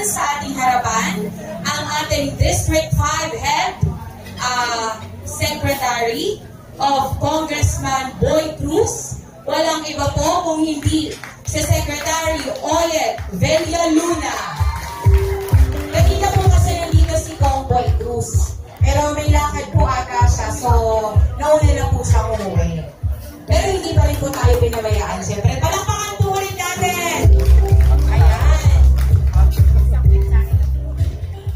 sa ating harapan ang ating District 5 Head Secretary of Congressman Boy Cruz. Walang iba po kung hindi si Secretary Oyet Villaluna. Kanina po kasi nandito si Kong Boy Cruz. Pero may lakad po ata siya, so nauna na po siya umuwi. Pero hindi pa rin po tayo pinabayaan. Siyempre, palakpakan po rin natin! Ayan!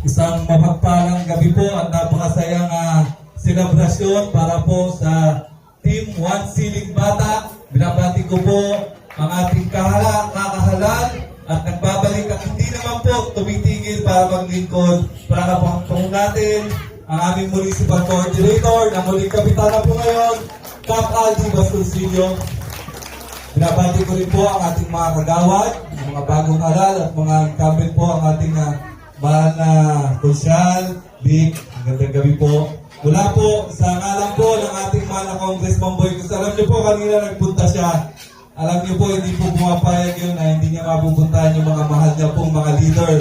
Isang mapagpalang gabi po at napakasayang selebrasyon para po sa Team One Siling Bata. Binabati ko po ang ating kakahalan at nagbabalik at hindi naman po tumitigil para maglingkod. Para kapangtong natin ang aming municipal coordinator na muling kapitana po ngayon, Cap Aldi Bastoncillo. Binabati ko rin po ang ating mga kagawad, mga bagong aral at mga incumbent po ang ating mahal na konsyal, Vic. Magandang gabi po. Mula po sa ngalan po ng ating mahal na Congressman Boy Cruz. Alam niyo po kanina nagpunta siya. Alam niyo po hindi po pumapayag yun na hindi niya mapupuntahan yung mga mahal niya pong mga leader.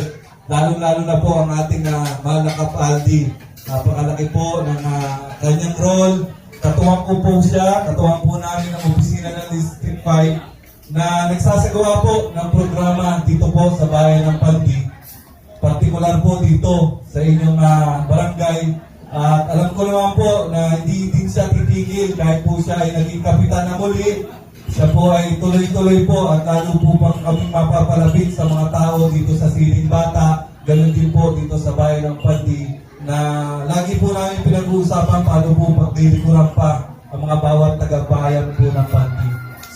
Lalo-lalo na po ang ating mahal na Cap Aldi. Napakalaki po ng kanyang role. Katuwang ko po siya, katuwang po namin ang opisina ng District 5 na nagsasagawa po ng programa dito po sa bayan ng Paldi. Partikular po dito sa inyong barangay. At alam ko naman po na hindi din siya titigil kahit po siya ay naging kapitan na muli. Siya po ay tuloy-tuloy po at lalo po pang kaming mapapalapit sa mga tao dito sa Siling Bata. Ganun din po dito sa bayan ng Paldi na lagi po namin pinag-uusapan paano po paglilikuran pa ang mga bawat tagabayan po ng Paldi.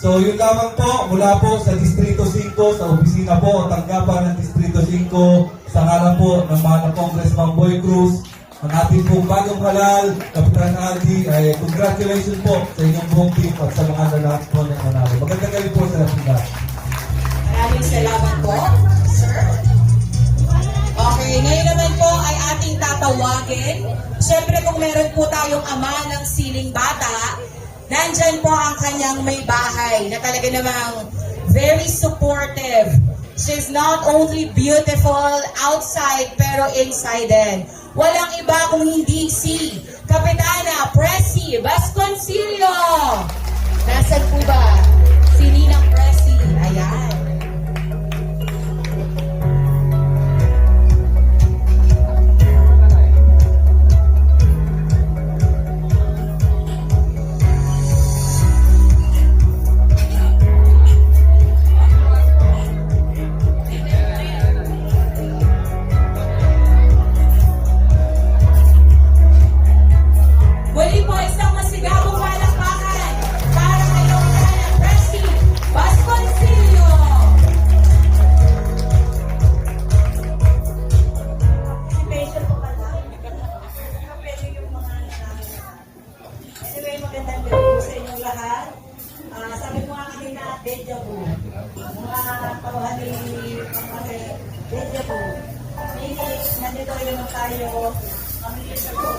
So yun lamang po mula po sa Distrito 5, sa opisina po o tanggapan ng Distrito 5, sa ngalan po ng mga Congressman Boy Cruz, ang ating pong bagong halal, Kapitan Aldi, ay congratulations po sa inyong buong team at sa mga lalaki po ng manalo. Magandang gabi po sa lahat. Maraming salamat po, sir. Okay, ngayon naman po ay ating tatawagin. Siyempre kung meron po tayong ama ng siling bata, nandyan po ang kanyang may bahay na talaga namang very supportive. She's not only beautiful outside pero inside din. Walang iba kung hindi si Kapitana Presi Bastoncillo. Nasaan po ba? Si Ninang Presi. Ayan. Muli po isang masigabong palakpakan para kay Kapitana Presi Bastoncillo. Special po pala. Pwede yung mga anyway, magandang gabi po sa inyong lahat. Sabi ko nga kanina, deja vu. Mga tawahan ni deja vu. Nandito rin naman tayo. Ang years ago.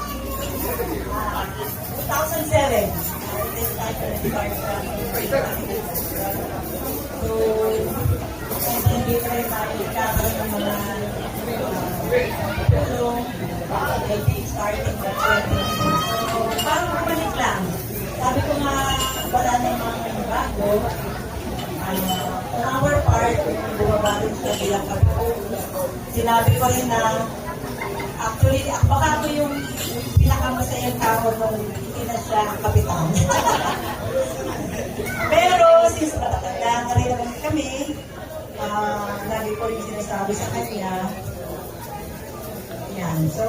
2007. So, hindi pa rin tayo kakaroon ng mga tulong. I think starting the training. So, parang bumalik lang. Sabi ko nga, wala na yung mga bago. On our part, bumaba rin sa bilang pag-focus. Sinabi ko rin na actually, baka ako yung pinakamasayang tao nung hindi na siya kapitan. Pero since matatanda na rin naman kami, lagi ko rin sinasabi sa kanya. Yan. So,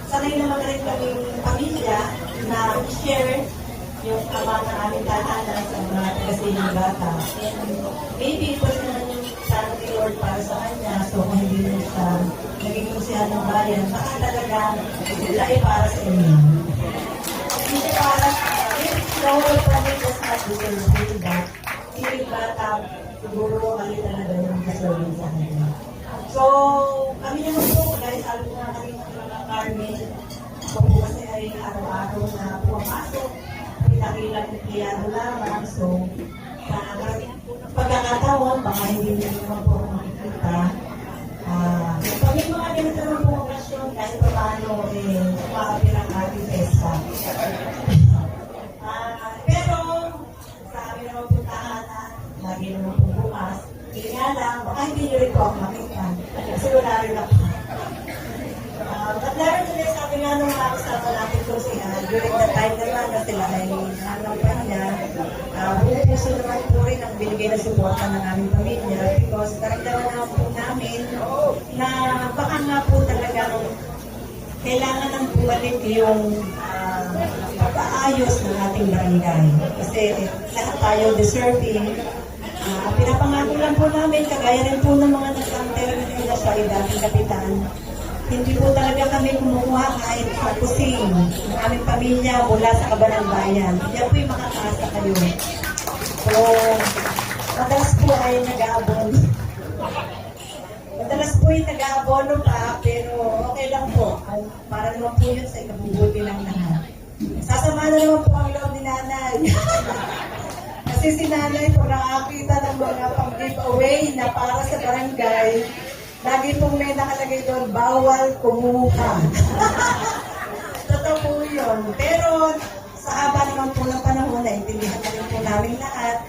sanay naman rin kaming pamilya na i-share yung ama ng aming tahanan sa mga taga-siling bata. And maybe ito rin naman yung sana ni Lord para sa kanya. So, kung hindi na siya naging kusihan ng bayan, baka talaga sila ay para sa inyo. Hindi para sa Lord probably does not deserve that. Siling bata, siguro kami talaga yung deserving sa kanya. So, kami naman po, guys, sabi ko nga kami mga Carmen, kung kasi ay araw-araw na pumapasok, kita-kilang empleyado lamang. So, sa pagkakataon, baka hindi nyo naman po makikita. po umakapit ang ating festa. Pero sa amin naman po tahanan, lagi naman po bukas. Hindi nga lang, baka hindi nyo rin po ako makita. Kasi wala rin ako. But nevertheless, sabi nga nung mga kasama natin po sila, during the time naman na sila ay nanampan niya, buong puso naman po rin ang binigay na suporta ng aming pamilya because karamdaman naman po namin na baka nga po talagang kailangan ng bumalik yung pag-aayos ng ating barangay. Kasi lahat tayo deserving. Pinapangako lang po namin, kagaya rin po ng mga nag-antera na nila sa dating kapitan. Hindi po talaga kami kumukuha kahit sa kusing ng aming pamilya mula sa kabanang bayan. Yan po yung makakaasa kayo. So, madalas po ay nag-aabon. Madalas po yung nag-aabono pa, pero okay lang po. Para naman po yun sa ikabubuti ng lahat. Sasama na naman po ang loob ni nanay. Kasi si nanay po nakakita ng mga pang-giveaway na para sa barangay. Lagi pong may nakalagay doon, bawal kumuha. Totoo po yun. Pero sa haba naman po ng panahon, naintindihan na rin po namin lahat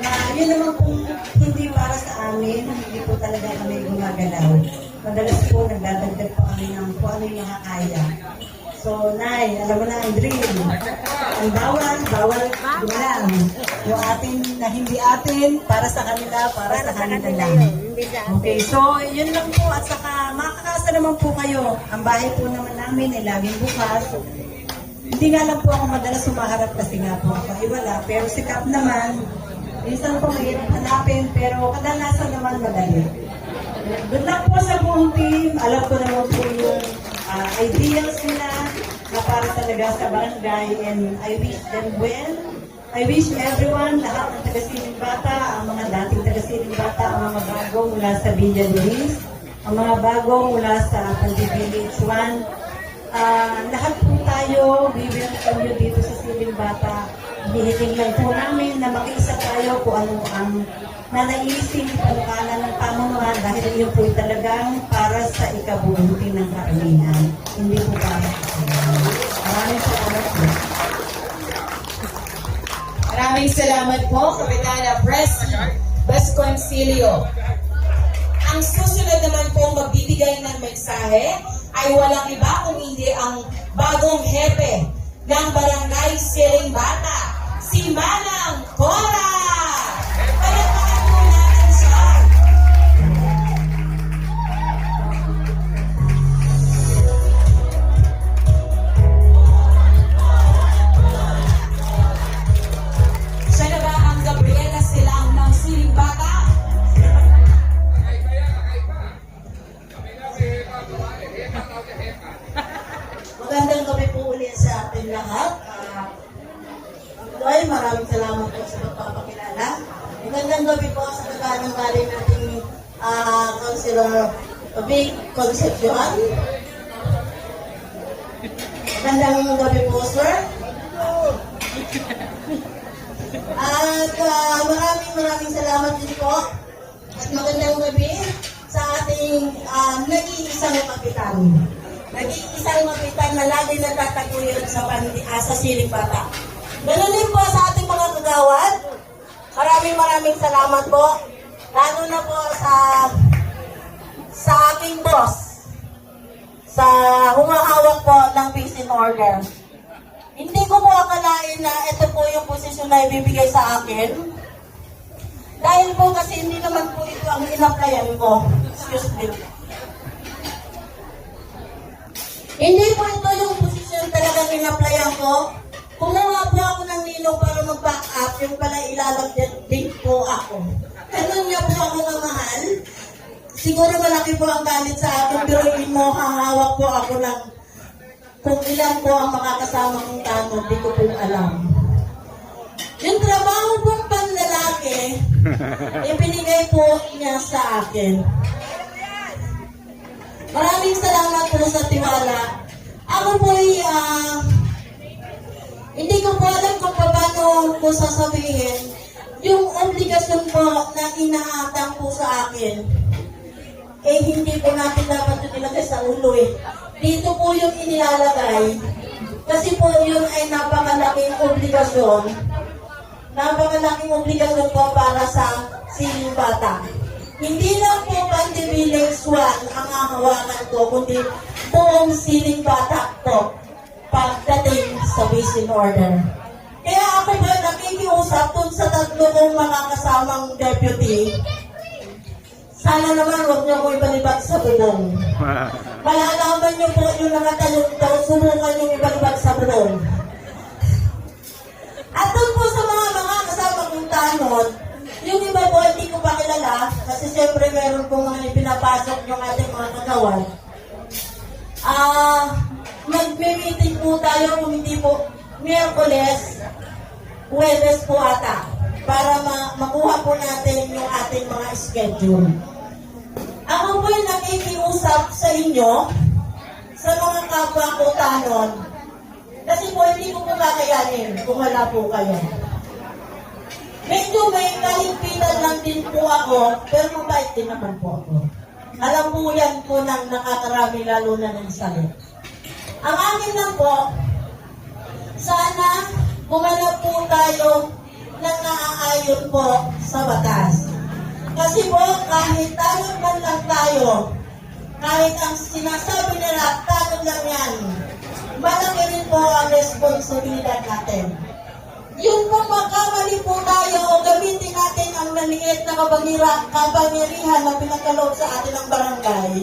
na yun naman po hindi para sa amin, hindi po talaga kami gumagalaw. Madalas po nagdadagdag po kami ng kung ano yung makakaya. So, Nay, alam mo na ang dream. Ang bawal lang. Yung atin na hindi atin, para sa kanila, para sa kanila lang. Okay, so yun lang po. At saka makakasa naman po kayo. Ang bahay po naman namin ay laging bukas. Hindi nga lang po ako madalas sumaharap kasi nga po ako ay wala. Pero si Kap naman, minsan po mahirap hanapin, pero kadalasan naman madali. Good luck po sa buong team. Alam ko naman po yung ideals nila na para talaga sa barangay, and I wish them well. I wish everyone, lahat ng taga-Siling Bata, ang mga dating taga-Siling Bata, ang mga bago mula sa Villa Luis, ang mga bago mula sa Village 1, lahat po tayo, we welcome you dito sa Siling Bata. Hihiling lang po namin na makiisa tayo kung ano ang nanaisin, panukalan ng pamamuhan dahil yun po talagang para sa ikabubuti ng karamihan. Hindi po para sa karamihan. Maraming salamat po. Maraming salamat po, Kapitana Presi Vasconcilio. Ang susunod naman po magbibigay ng mensahe ay walang iba kung hindi ang bagong hepe ng Barangay Siling Bata, si Manang Cora! Palakpakan po natin siya! Siya na ba ang Gabriela Silang ng Siling Bata? Magandang gabi po ulit sa ating lahat. Loy, maraming salamat po sa pagpapakilala. Magandang gabi po sa kaganang-galing nating Councilor Vic Concepcion. Magandang gabi po, sir. At maraming salamat din po. At magandang gabi sa ating nag-iisang kapitan. Nag-iisang kapitan na lagi nagtataguyod sa Siling Bata. Ganun din po sa ating mga kagawad. Maraming salamat po. Lalo na po sa aking boss. Sa humahawak po ng peace and order. Hindi ko po akalain na ito po yung posisyon na ibibigay sa akin. Dahil po kasi hindi naman po ito ang in-applyan ko. Excuse me. Hindi po ito yung posisyon talagang in-applyan ko. Kumuha po ako ng ninong para mag-back up, yung pala ilalagyan din po ako. Ganun niya po ako mamahal. Siguro malaki po ang galit sa akin, pero hindi mo hahawak po ako ng kung ilan po ang makakasama kong tanong, di ko po alam. Yung trabaho pong panlalaki, ibinigay po niya sa akin. Maraming salamat po sa tiwala. Ako po hindi ko po alam kung paano ko sasabihin yung obligasyon po na inaatang po sa akin. Eh, hindi po natin dapat yung ilagay sa ulo eh. dito po yung inilalagay kasi po yun ay napakalaking obligasyon. Napakalaking obligasyon po para sa siling bata. Hindi lang po Bandi Village 1 ang hahawakan ko, kundi buong siling bata po pagdating sa vision order. Kaya ako ba nakikiusap dun sa tatlo kong mga kasamang deputy, sana naman huwag niyo ko ibalibag sa bubong. Malalaman niyo po yung nakatalong daw, subukan yung ibalibag sa bubong. At doon po sa mga kasama kong tanod, yung iba po hindi ko pa kilala, kasi siyempre meron po mga ipinapasok yung ating mga kagawan. Nagme-meeting po tayo, kung hindi po, Miyerkules, Huwebes po ata, para makuha po natin yung ating mga schedule. Ako po yung nakikiusap sa inyo, sa mga kapwa ko tanod, kasi po hindi ko po kakayanin kung wala po kayo. Medyo may kalimpitan lang din po ako, pero mabait din naman po ako. Alam po yan po ng nakakarami, lalo na ng salit. Ang akin lang po, sana gumanap po tayo ng naaayon po sa batas. Kasi po, kahit tanod man lang tayo, kahit ang sinasabi nila, tanod lang yan, malaki rin po ang responsibilidad natin. Yung kung magkamali po tayo o gamitin natin ang maliit na kapangyarihan na pinagkaloob sa atin ng barangay,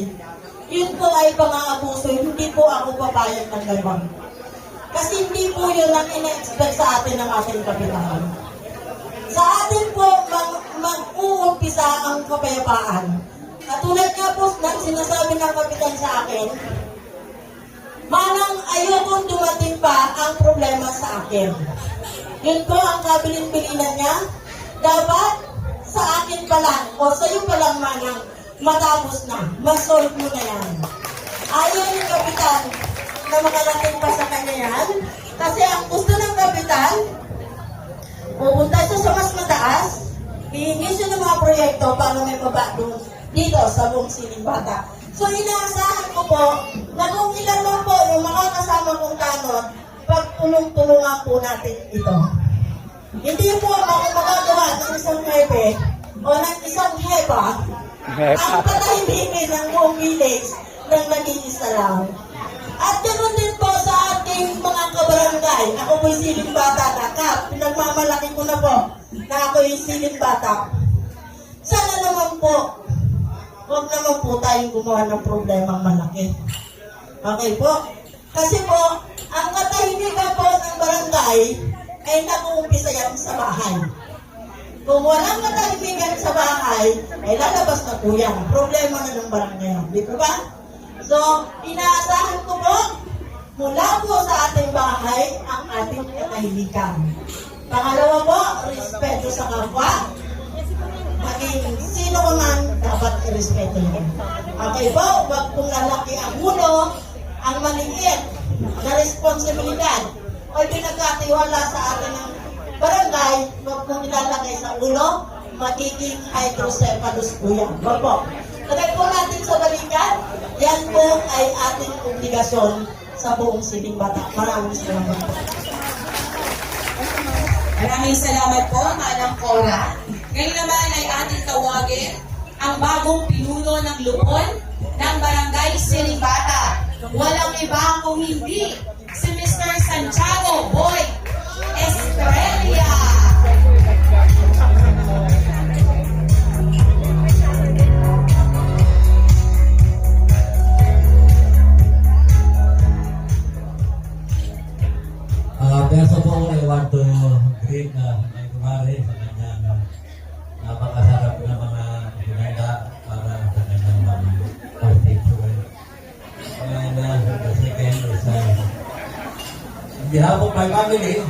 yun po ay pang-aabuso, hindi po ako papayag ng gano'n. Kasi hindi po yun ang ina-expect sa atin ng ating kapitan. Sa atin po, mag-uumpisa ang kapayapaan. Katulad nga po ng sinasabi ng kapitan sa akin, manang ayokong dumating pa ang problema sa akin. Yun po ang kabilin-bilinan niya. Dapat sa akin pa lang, o sa iyo pa lang manang, matapos na, masolve mo na yan. Ayaw yung kapitan na makarating pa sa kanya yan. Kasi ang gusto ng kapitan, pupunta siya sa mas mataas, hihingi siya ng mga proyekto para may baba doon dito sa buong siling bata. So inaasahan ko po na kung ilan lang po yung mga kasama kong tanod, pagtulong-tulungan po natin ito. Hindi po ako magagawa ng isang hepe o ng isang hepa ang patahimikin ng buong village ng nag-iisa lang. At ganoon din po sa ating mga kabarangay. Ako po yung siling bata na kap. Pinagmamalaki ko na po na ako yung siling bata. Sana naman po, huwag naman po tayong gumawa ng problemang malaki. Okay po? Kasi po, ang katahimikan po ng barangay ay nag-uumpisa yan sa bahay. Kung walang katahimikan sa bahay, ay lalabas na po yan. Problema na ng barangay. Di ba? So, inaasahan ko po, mula po sa ating bahay, ang ating katahimikan. Pangalawa po, respeto sa kapwa. Maging sino ka man, dapat i-respeto nyo. Okay po, wag pong lalaki ang ulo, ang maliit na responsibilidad o pinagkatiwala sa atin ng barangay, wag pong ilalagay sa ulo, magiging hydrocephalus po yan. Wag po. Lagay po natin sa balikan, yan po ay ating obligasyon sa buong siling bata. Maraming salamat po. Maraming salamat po, Manang Cora. Ngayon naman ay ating tawagin ang bagong pinuno ng lupon ng Barangay Siling Bata. Walang iba kung hindi si Mr. Santiago Boy Estrella. First of all, I want to greet my kumare sa kanyang napakasarap na mga pinanda para sa kanyang mga constituent. And the second is, on behalf of my family,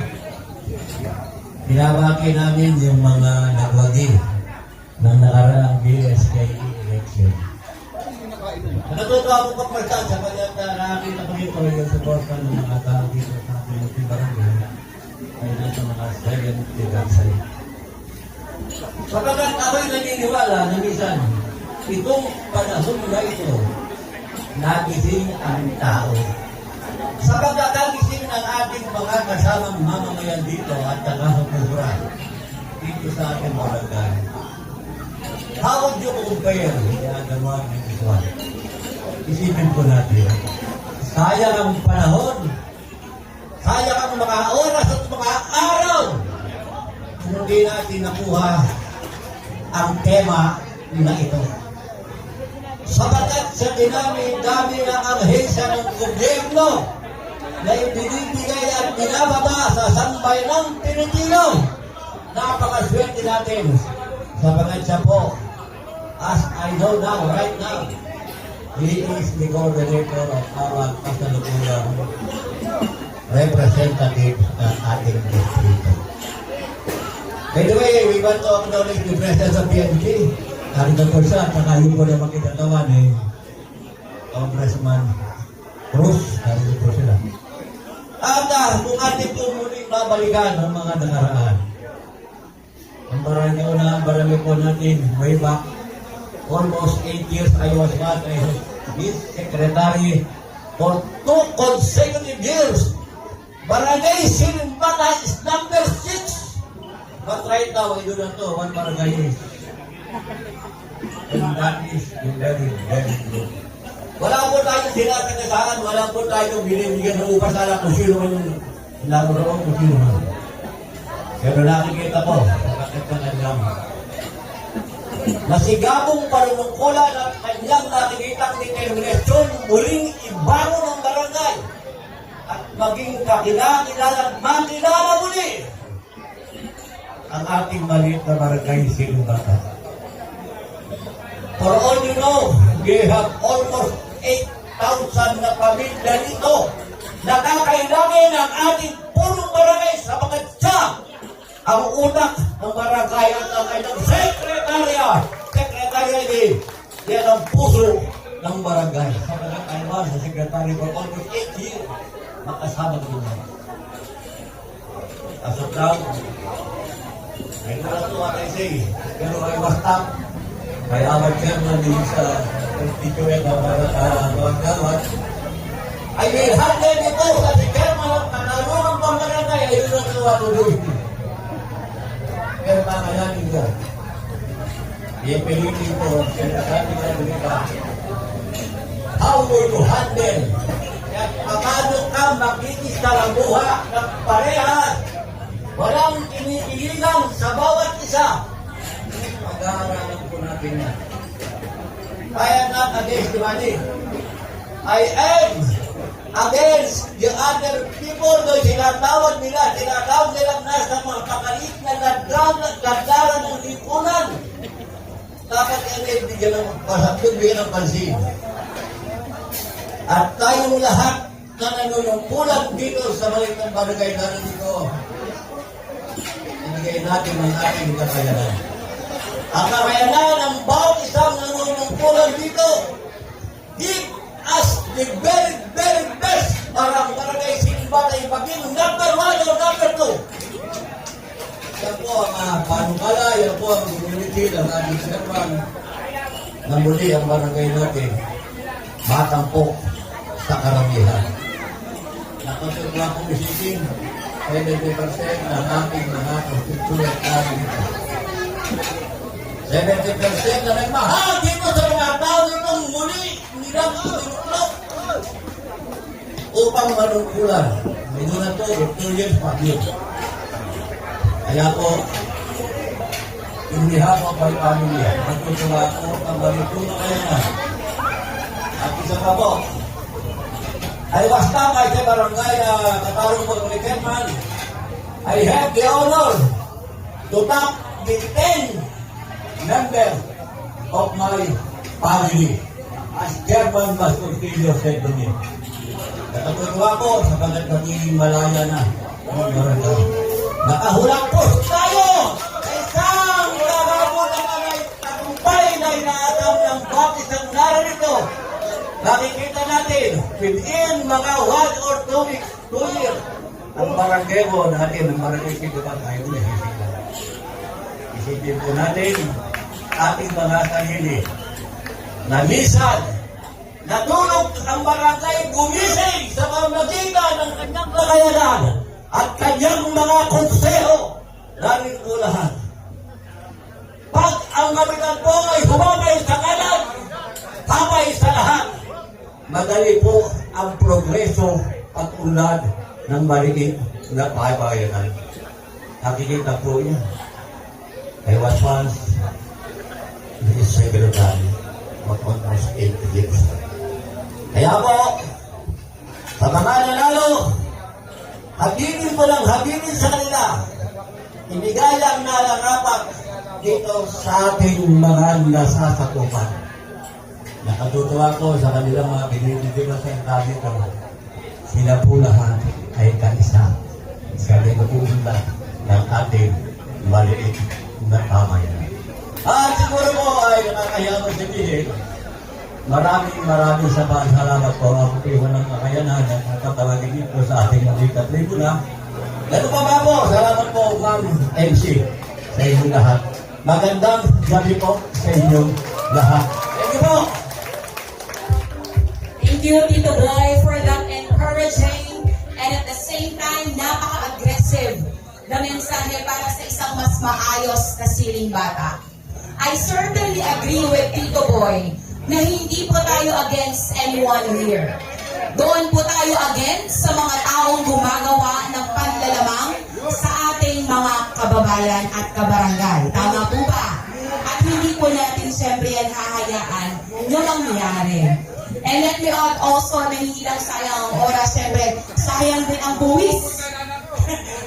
binabaki namin yung mga nagwagi ng nakaraang BSKE election. Natutuwa ako kapagkat sa kanya na nakakita ko dito yung support ng mga tao dito sa ating barangay. Ay nasa mga 70 gansay. Sapagkat ako'y naniniwala na minsan, itong panahon na ito nagising ang tao. Sa pagkakagising ng ating mga kasamang mamamayan dito at nakakapura dito sa ating barangay, how would you compare the other one and this one? Isipin po natin, sayang ang panahon, sayang ang mga oras at mga araw kung hindi natin nakuha ang tema na ito. Sapagat sa dinami-dami ng ahensya ng gobyerno na ibinibigay at binababa sa sambayanang Pilipino, napakaswerte natin sapagat siya po, as I know now, right now, he is the coordinator of our kasalukuyang representative ng ating distrito. By the way, we want to acknowledge the presence of PNP. Narito po siya, at saka yung po na makitatawan Congressman Cruz, narito po sila. At kung ating po muling babalikan ang mga nakaraan, ang barangay po natin, way back, almost 8 years, I was not his secretary for 2 consecutive years. Barangay Silimbata is number 6. But right now, we do not know what barangay is. And that is very, very good. Wala po tayong sinasakasaan, wala po tayong binibigyan ng upasala kung sino man yung naroon kung sino man. Pero nakikita ko, nakakita lang, masigabong panunungkulan at kanyang nakikitang determinasyon muling ibangon ang barangay at maging kakilala at makilala muli ang ating maliit na barangay Silimbata. For all you know, we have almost 8,000 na pamilya dito na kakailangan ng ating punong barangay sa mga siya ang unak ng barangay at ang kanyang sekretarya yan ang puso ng barangay. Sa mga kailan sa sekretarya for almost 8 years, makasama ko na. As of now, I do not know what I say, pero I was up by our chairman is constituent of our gawat. I will handle ito sa si chairman ng kanalungan pang barangay. I do not know what to do. Pero kakayanin ko. Ipilitin ko, sinasabi ka nila, how will you handle? At paano ka makikita ang buha ng parehas? Walang iniilang sa bawat isa. Pag-aaralan po natin na. I am not against the money. I am against the other people na tinatawag nila nasa mga kakaliit na lagdaran ng lipunan. Dapat yan bigyan ng pansin. At tayong lahat na nanunungkulan dito sa maliit ng barangay na dito, ibigay natin ang ating kakayanan. Ang kakayanan ng bawat isang nanunungkulan dito, give us the very, very best para ang barangay Silimbata ay maging number 1 or number 2. Yan po ang panukala, yan po ang community ng ating serman na muli ang barangay natin matampo sa karamihan. Nakasugla kong isipin 70% ng ating mga constituent natin ito. 70% na nagmahal dito sa mga tao nitong muli nilang inuklok upang manungkulan. May doon na ito, 2 years pa yun. Kaya po, in behalf of my family, nagtutuwa ako ang balitulo kayo na. At isa pa po, ay basta kay sa barangay na katarong po ni Kerman, I have the honor to thank the 10 members of my family as Chairman Bascortillo said to me. Natutuwa ko sa pagkakaging malaya na ang barangay. Nakahulang po tayo sa isang magagabot ng mga tagumpay na inaagam ng bakit ang narito. Nakikita natin, within mga 1 or 2 weeks, 2 years, ang barangay mo natin, ang barangay Silimbata tayo na isipin po natin ating mga sarili na minsan natulog ang barangay gumising sa pamagitan ng kanyang kakayanan at kanyang mga konseho. Narin ko lahat. Pag ang kapitan po ay humabay sa kanan, habay sa lahat, madali po ang progreso at unlad ng maliit na bayan. Nakikita po niya. I was once his secretary of almost 8 years. Kaya po, sa mga nanalo, habilin po ng habilin sa kanila, ibigay ang nararapat dito sa ating mga nasasakupan. Nakatutuwa ko sa kanilang mga binibigyan na sa dito. Sila po lahat ay kaisa sa lingkungan ng ating maliit na pamayan. At siguro po ay nakakayang sabihin, maraming salamat po ang pagkiwan ng kakayanan at nakatawagin dito sa ating malikat tribuna. Ganun pa ba po? Salamat po, Ma'am MC, sa inyo lahat. Magandang gabi po sa inyo lahat. Thank you po! Thank you, Tito Boy, for that encouraging and at the same time, napaka-aggressive na mensahe para sa isang mas maayos na siling bata. I certainly agree with Tito Boy na hindi po tayo against anyone here. Doon po tayo against sa mga taong gumagawa ng panlalamang sa ating mga kababayan at kabarangay. Tama po ba? At hindi po natin siyempre yan hahayaan na mangyari. And let me add also na hindi lang sayang ang oras, siyempre sayang din ang buwis.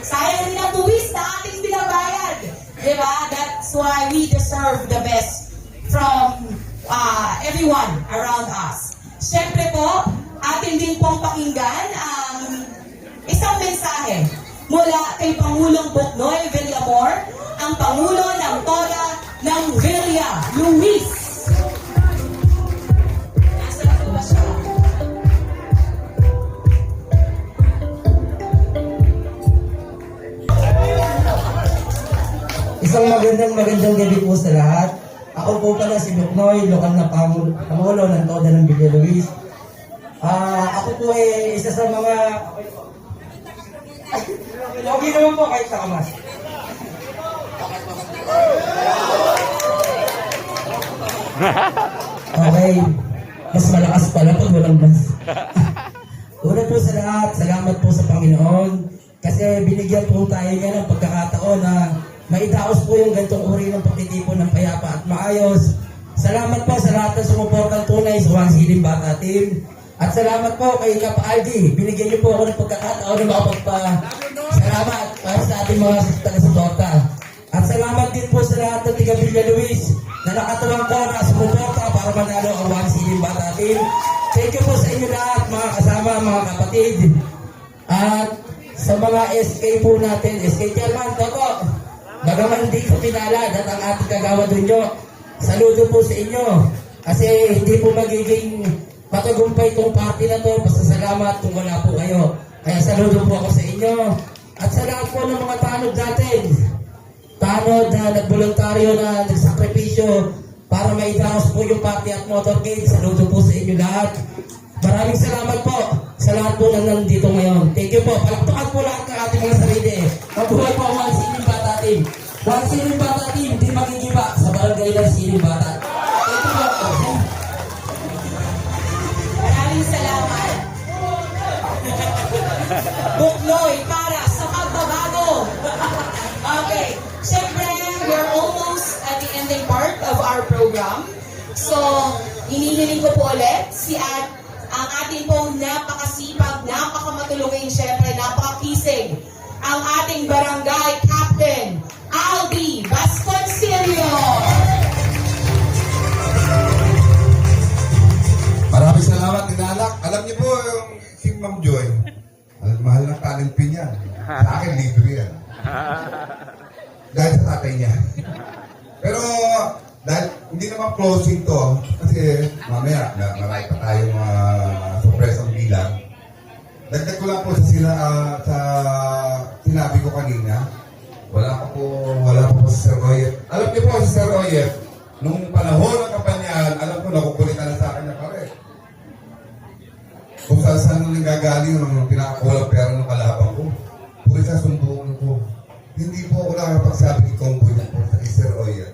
Sayang din ang buwis na ating binabayad. Diba? That's why we deserve the best from everyone around us. Siyempre po, atin din pong pakinggan ang isang mensahe mula kay Pangulong Buknoy Villamor, ang Pangulo ng Toda ng Villa, Luis. Nasaan po ba siya? Isang magandang gabi po sa lahat. Ako po pala si Buknoy, lokal na Pangulo ng Toda ng Villa Luis. Ako po ay isa sa mga... Okay naman po kahit sa kamas. Okay. Mas malakas pala pag walang mas. Una po sa lahat, salamat po sa Panginoon. Kasi binigyan po tayo niya ng pagkakataon na maidaos po yung ganitong uri ng pagtitipon ng payapa at maayos. Salamat po sa lahat ng sumuportang tunay sa One Siling Bata Team. At salamat po kay Kap Aldi. Binigyan niyo po ako ng pagkakataon na makapagpa-salamat para sa ating mga taga-suporta. At salamat din po sa lahat ng tiga Villa Luis na nakatuwang ko na sumuporta para manalo ang One Siling Bata Team. Thank you po sa inyo lahat, mga kasama, mga kapatid. At sa mga SK po natin, SK Chairman, Toto, bagaman hindi ko pinalad at ang ating kagawa dunyo, saludo po sa inyo. Kasi hindi po magiging matagumpay itong party na to, basta salamat kung wala po kayo. Kaya saludo po ako sa inyo. At sa lahat po ng mga tanod natin, tanod na nagboluntaryo na nagsakripisyo para maidaos po yung party at motorcade, saludo po sa inyo lahat. Maraming salamat po sa lahat po na nandito ngayon. Thank you po. Palakpakan po lahat ng ating mga sarili. Mabuhay po ang One Siling Bata Team. One Siling Bata Team, di magigiba sa barangay ng Siling Bata. Thank you po. Maraming salamat. Buknoy para sa pagbabago. Okay. Siyempre, we're almost at the ending part of our program. So, hinihiling ko po ulit ang ating pong napakasipag, napakamatulungin, siyempre, napakakisig, ang ating barangay captain, Aldi Vasconcelio. Maraming salamat, inanak. Alam niyo po, yung si Ma'am Joy, mahal ng talent pin yan. Sa akin, libre yan. Dahil sa tatay niya. Pero, dahil hindi naman closing to, kasi mamaya, marami pa tayong mga surpresang bilang. Dagdag ko lang po sa sinabi ko kanina, wala pa po si Sir Royer. Alam niyo po si Sir Royer, nung panahon ng kampanyahan, alam ko nakukulitan na sa akin na pare. saan na nanggagaling yung pinakakulang pera ng kalaban ko? Puri sa sumbungan ko. Hindi po ako nakapagsabi ni Combo niya po sa Sir Oya.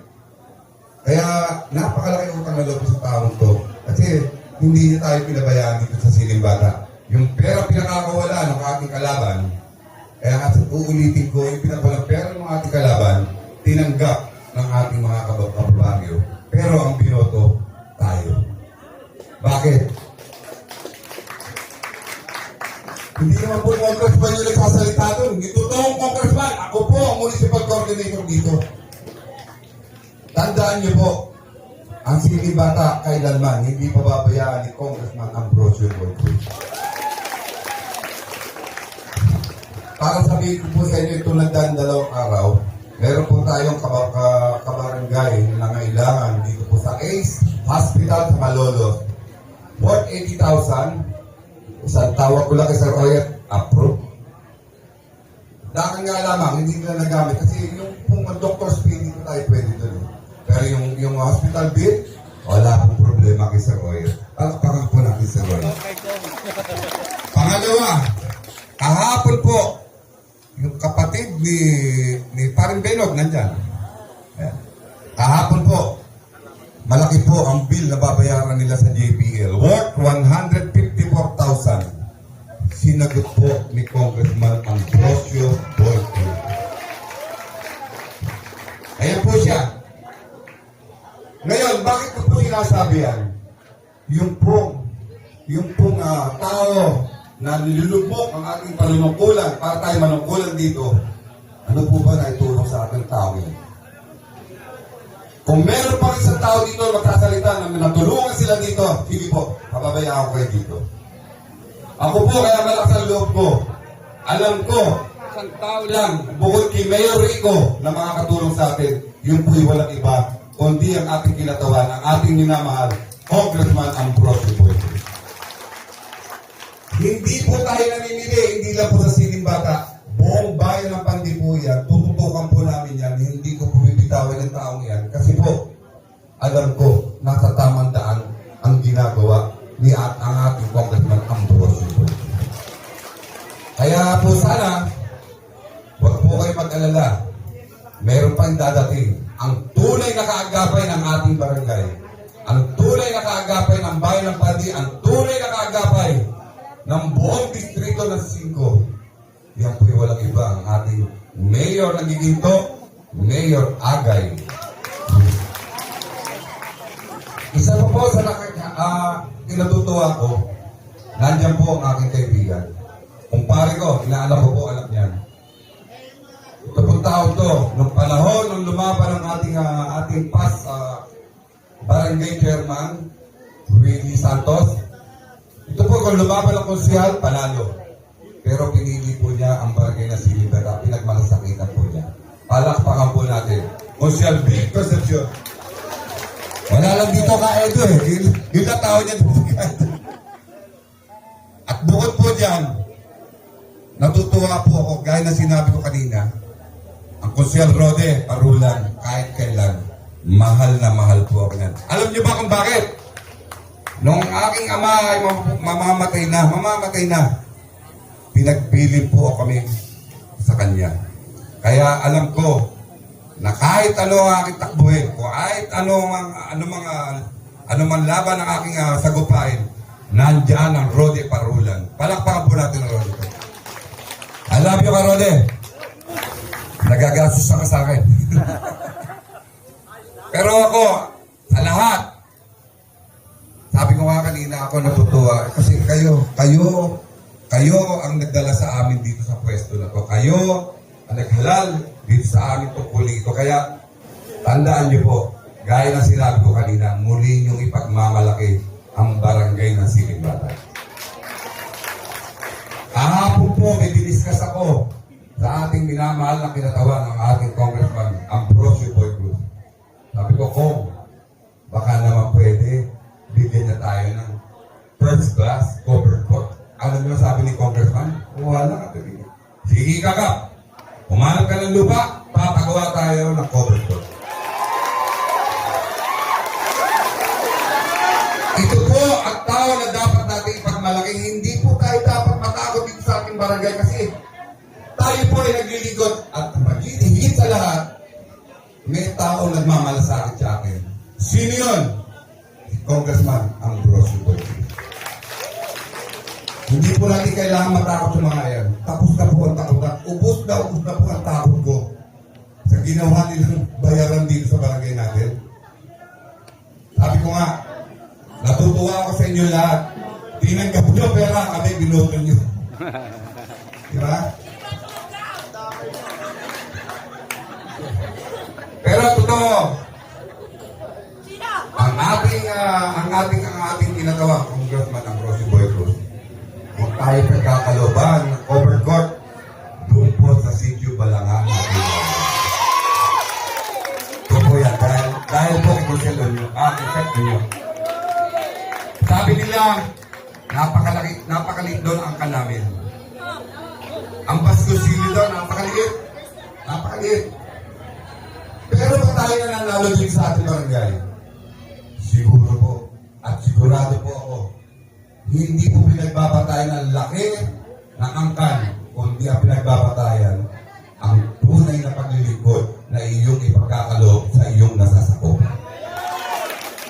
Kaya napakalaki utang na loob sa taong to. Kasi hindi niya tayo pinabayaan dito sa Siling Bata. Yung pera pinakakawala ng ating kalaban, kaya nga uulitin ko, yung pinakawalang pera ng ating kalaban, tinanggap ng ating mga kababaryo. Pero ang binoto, tayo. Bakit? Hindi naman po congressman yung nagsasalita doon. Hindi totoong congressman. Ako po ang municipal coordinator dito. Tandaan niyo po, ang Siling Bata kailanman hindi pababayaan ni Congressman Ambrosio Boycoy. Para sabihin ko po sa inyo ito nagdaan 2 araw, meron po tayong kabarangay na nangailangan dito po sa ACE Hospital sa Malolos. Worth 80,000. Isang tawag ko lang kay Sir Oyet, approve. Dahil nga lamang, hindi nila nagamit. Kasi yung pong doctor's fee, hindi ko tayo pwede doon. Pero yung hospital bill, wala pong problema kay Sir Oyet. Palakpakan po natin Sir Oyet. Pangalawa, kahapon po, yung kapatid ni Paring Benog, nandyan. Ayan. Kahapon po, malaki po ang bill na babayaran nila sa JPL. Worth 154,000. Sinagot po ni Congressman Ambrosio Boycoy. Ayan po siya. Ngayon, bakit ko po sinasabi yan? Yung pong tao na nilulubok ang ating panunungkulan para tayo manungkulan dito, ano po ba na itulong sa ating tao yan? Kung meron pa isang tao dito magsasalita na natulungan sila dito, hindi po, pababayaan ko kayo dito. Ako po, kaya malakas ang loob ko. Alam ko, isang tao lang, bukod kay Mayor Rico na makakatulong sa atin, yun po'y walang iba, kundi ang ating kinatawan, ang ating minamahal, Congressman Ambrosio Boycoy. Hindi po tayo namimili, hindi lang po sa Siling Bata. Buong bayan ng Pandipuyan, tututukan po namin yan, hindi ko po bibitawan ng taong yan. Kasi po, alam ko, nasa tamang daan ang ginagawa ni ang ating Congressman Ambrosio Boycoy. Kaya po sana, huwag po kayo mag-alala. Meron pang dadating. Ang tunay na kaagapay ng ating barangay, ang tunay na kaagapay ng bayan ng Pandi, ang tunay na kaagapay ng buong distrito ng 5. Yan po'y walang iba ang ating Mayor ng Giginto, Mayor Agay. Isa pa po sa kinatutuwa ko, nandyan po ang aking kaibigan. Kumpare ko, inaalam ko po, alam niyan. Ito pong tao to, nung panahon, nung lumaban ang ating past barangay chairman, Willie Santos, ito po, kung lumaban ang konsihal, panalo. Pero pinili po niya ang barangay na Siling Bata. Pinagmalasakitan po niya. Palakpakan po natin. Konsihal Big Concepcion. Wala lang dito ka-edo eh. Yun na tao niya dito ka-edo. At bukod po dyan, natutuwa po ako, gaya na sinabi ko kanina, ang Konsihal Rode, Parulan, kahit kailan, mahal na mahal po ako yan. Alam niyo ba kung bakit? Nung aking ama ay mamamatay na, pinagpili po kami sa kanya. Kaya alam ko na kahit ano ang aking takbuhin, kahit ano man laban ang aking sagupain, nandyan ang Rode Parulan. Palakpakan po natin ang Rode. I love you ka, Rode. Nagagastos ka sa akin. Pero ako, sa lahat, sabi ko nga kanina, ako natutuwa. Kasi kayo ang nagdala sa amin dito sa pwesto na to. Kayo ang naghalal dito sa amin tungkulin ito. Kaya, tandaan niyo po, gaya ng sinabi ko kanina, muli niyong ipagmamalaki ang barangay ng Siling Bata. Kahapon po, may diniskas ako sa ating minamahal na kinatawan ng ating Congressman Ambrosio Boycoy. Sabi ko, baka naman pwede, bigyan niya tayo ng first class covered court. Alam mo sabi ni Congressman? Wala ka tuloy. Sige kakap, humanap ka ng lupa, papagawa tayo ng covered court. Ito po ang tao na dapat natin ipagmalaki. Hindi po barangay kasi tayo po ay naglilingkod at higit sa lahat, may tao nagmamalasakit sa akin. Sino yun? Congressman Ambrosio Boyquil. Hindi po natin kailangan matakot sa mga yan. Tapos na po ang takot. Ubus na po ang takot ko sa ginawa nilang bayaran dito sa barangay natin. Sabi ko nga, natutuwa ako sa inyo lahat. Tinanggap nyo pera, kami binoto nyo. Diba? Pero totoo, ang ating ginagawa, Congressman Ambrosio Boyquil, kung tayo pagkakaloban ng overcourt, doon po sa sitio Balangan natin. Ito po yan, dahil po ikuselo nyo, effect nyo. Sabi nila, napakaliit doon ang angkan namin. Ang Bascosili doon, napakaliit. Napakaliit. Pero kung tayo na nanalo din sa ating barangay, siguro po, at sigurado po ako, hindi po pinagbabatayan ng laki ng angkan, kundi ang pinagbabatayan ang tunay na paglilingkod na iyong ipagkakaloob sa iyong nasasakop.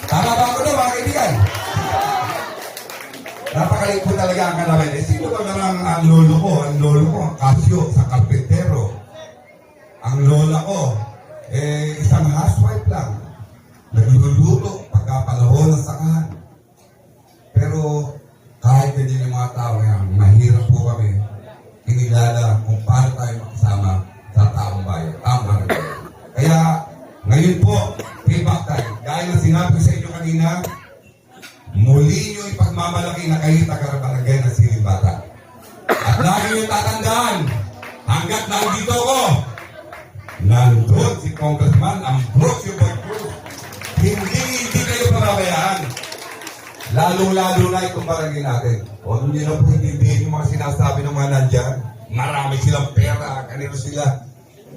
Tama ba ako na, mga kaibigan? Napakaliit po talaga ang kanamin. Sino ba naman ang lolo ko? Ang lolo ko, ang Casio, sa karpentero. Ang lola ko, isang housewife lang. Nagluluto pagkapanahon ng sakahan. Pero kahit hindi yung mga tao yan, mahirap po kami kinilala kung paano tayo makasama sa taong bayan. Tama rin. Kaya ngayon po, payback time. Gaya ng sinabi ko sa inyo kanina, muli nyo ipagmamalaki na kayo taga-barangay ng Siling Bata. At lagi nyo tatandaan, hanggat nandito ko, nandun si Congressman Ambrosio Boyquil. Hindi kayo pamabayaan. Lalong-lalo na itong barangay natin. O hindi na po hindi yung mga sinasabi ng mga nandyan. Marami silang pera. Kanino sila?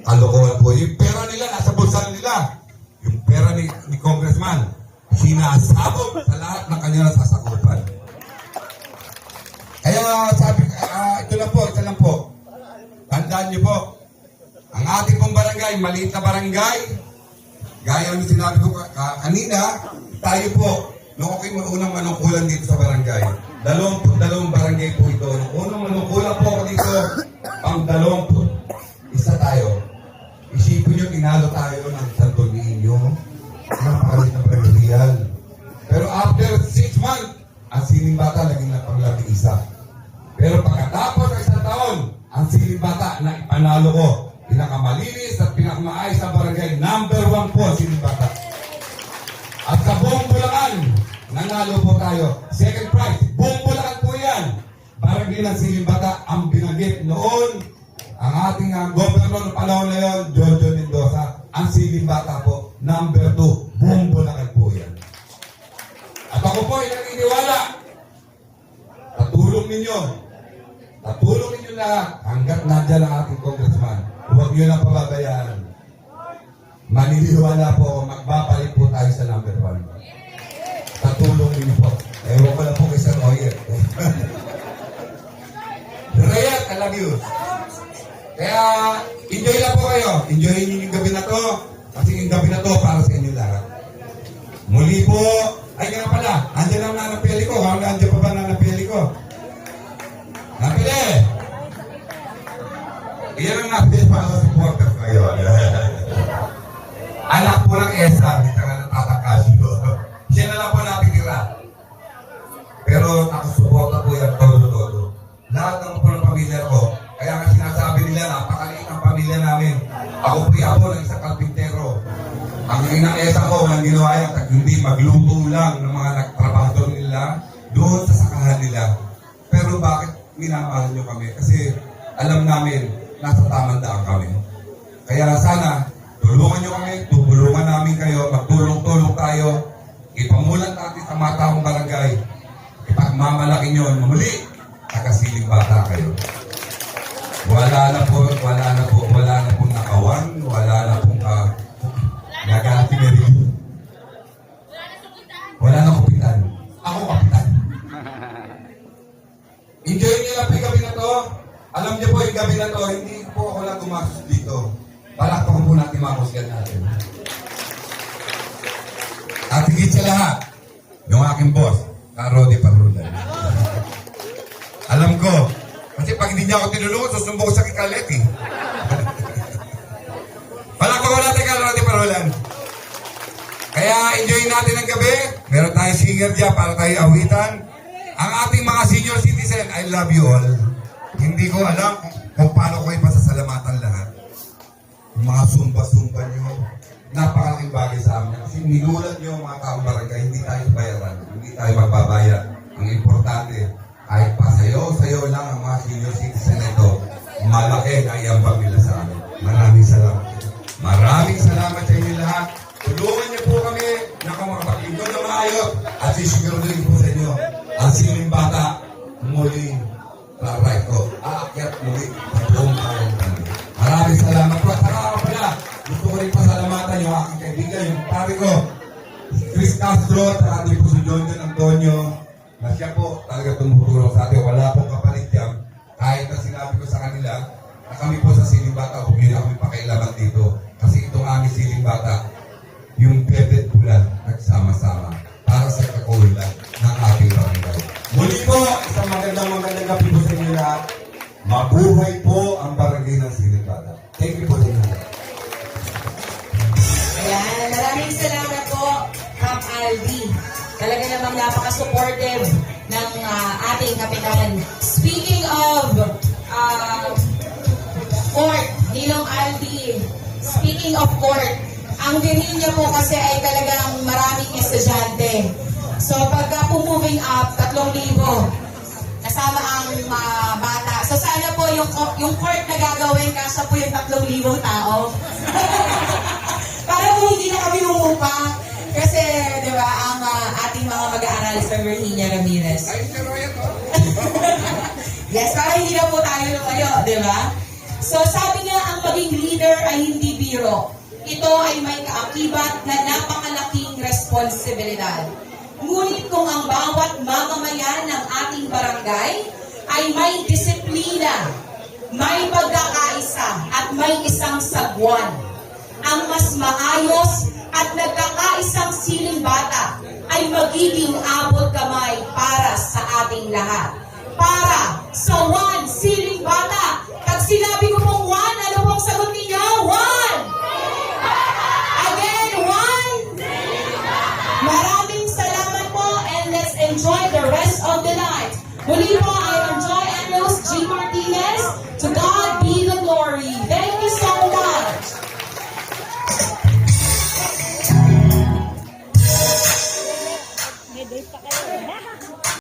Kalokohan po. Yung pera nila, nasa bulsa nila. Yung pera ni Congressman, sinasabog sa lahat ng kanyang sasakupan. Kaya sabi, ito lang po. Tandaan niyo po, ang ating pong barangay, maliit na barangay, gaya ng sinabi ko kanina, tayo po, nung ako'y unang manungkulan dito sa barangay, 22 barangay po ito. Nung unang manungkulan po ako dito, ang 20, isa tayo. Isipin nyo, tinalo tayo ng Santo Niño. Napakalit na barangay. Pero after 6 months, ang Siling Bata naging napanglating isa. Pero pagkatapos ng isang taon, ang Siling Bata na ipanalo ko, pinakamalinis at pinakamaayos sa barangay, number 1 po ang Siling Bata. At sa buong Bulacan, nanalo po tayo. Second prize, buong Bulacan po yan. Barangay ng Siling Bata ang binanggit noon. Ang ating governor ng panahon na yun, Jojo Mendoza, ang Siling Bata po, number 2, buong Bulacan po yan. At ako po ay naniniwala. Tatulong ninyo lahat hanggat nandyan ang ating congressman. Huwag nyo lang pababayaan. Maniniwala po ako, magbabalik po tayo sa number 1. Tatulong ninyo po. Ewan ko lang po kay Sir Oyer. Rayat, I love you. Kaya, enjoy lang po kayo. Enjoy nyo yung gabi na to. Kasi yung gabi na to para sa inyo lahat. Muli po, ay nga pala, andyan ang nanapili ko. Andyan pa ba nanapili ko? Napili! Iyan ang napili para sa supporters ngayon. Anak po ng ESA, hindi ka na natatakasyo. Siya na lang po nakikira. Pero nakasuporta po yan todo-todo. Lahat ng po ng pamilya ko, kaya nga sinasabi nila, napakaliit ang pamilya namin. Ako po ng isang karpintero. Ang inang ESA ko, ang ginawa yan, hindi magluto lang ng mga nagtrabaho nila doon sa sakahan nila. Pero bakit minamahal nyo kami? Kasi alam namin, nasa tamang daan kami. Kaya sana, tulungan nyo kami, tutulungan namin kayo, magtulong-tulong tayo, ipamulat natin sa mga taong barangay, ipagmamalaki nyo, muli, taga-Siling Bata kayo. Wala na po nakawan, wala na pong nagati na rin. Wala na kupitan. Ako kapitan. Enjoy nyo lang po yung gabi na to. Alam niyo po, yung gabi na to, hindi po ako lang gumastos dito. Palakpakan po natin mga kusgan natin. At higit sa lahat, yung aking boss, Rodi Parulan. Alam ko, kasi pag hindi niya ako tinulungan, susumbo ko sa kikalit eh. Palakpakan natin ka, Rodi Parulan. Kaya enjoy natin ang gabi. Meron tayong singer dyan para tayo awitan. Ang ating mga senior citizen, I love you all. Hindi ko alam kung paano ko ipasasalamatan lahat. Yung mga sumba-sumba nyo, napakalaking bagay sa amin. Kasi nilulat nyo mga taong barangay, hindi tayo bayaran, hindi tayo magbabayad. Ang importante, kahit pa sayo lang ang mga senior citizen ito, malaki na iambag nila sa amin. Maraming salamat. Maraming salamat sa inyo lahat. Tulungan niyo po kami na kung makapaglingkod na maayos at sisiguraduhin po sa inyo ang siling bata muling right ko. Aakyat muli sa buong araw kami. Maraming salamat po. At saka ako pala, gusto ko rin pasalamatan yung aking kaibigan, yung pare ko, Chris Castro, at ating po si John Antonio, na siya po talaga tumutulong sa atin. Wala pong kapalit yan. Kahit na sinabi ko sa kanila, na kami po sa siling bata, huwag nyo na kami pakailaman dito. Kasi itong aming siling bata, yung bedded pula, nagsama-sama para sa kakulan ng ating barangay. Muli po, isang magandang gabi po sa inyo lahat. Mabuhay po ang barangay ng Siling Bata. Thank you po sa inyo. Ayan, maraming salamat po, Kap Aldi. Talaga namang napaka-supportive ng ating kapitan. Speaking of court, Ninong Aldi, speaking of court, ang dinil niya po kasi ay talagang maraming estudyante. So pagka po moving up, 3,000 kasama ang bata. So sana po yung court na gagawin, kasya po yung 3,000 tao. Para po hindi na kami umupa. Kasi, di ba, ang ating mga mag-aaral sa Virginia Ramirez. Yes, para hindi na po tayo lumayo, di ba? So sabi niya, ang maging leader ay hindi biro. Ito ay may kaakibat na napakalaking responsibilidad. Ngunit kung ang bawat mamamayan ng ating barangay ay may disiplina, may pagkakaisa at may isang sagwan, ang mas maayos at nagkakaisang siling bata ay magiging abot kamay para sa ating lahat. Para sa one siling bata. Pag sinabi ko pong one, ano pong sagot niyo? One! Again, one! Maraming salamat po and let's enjoy the rest of the night. Muli po, I am Joy Andrews G. Martinez. To God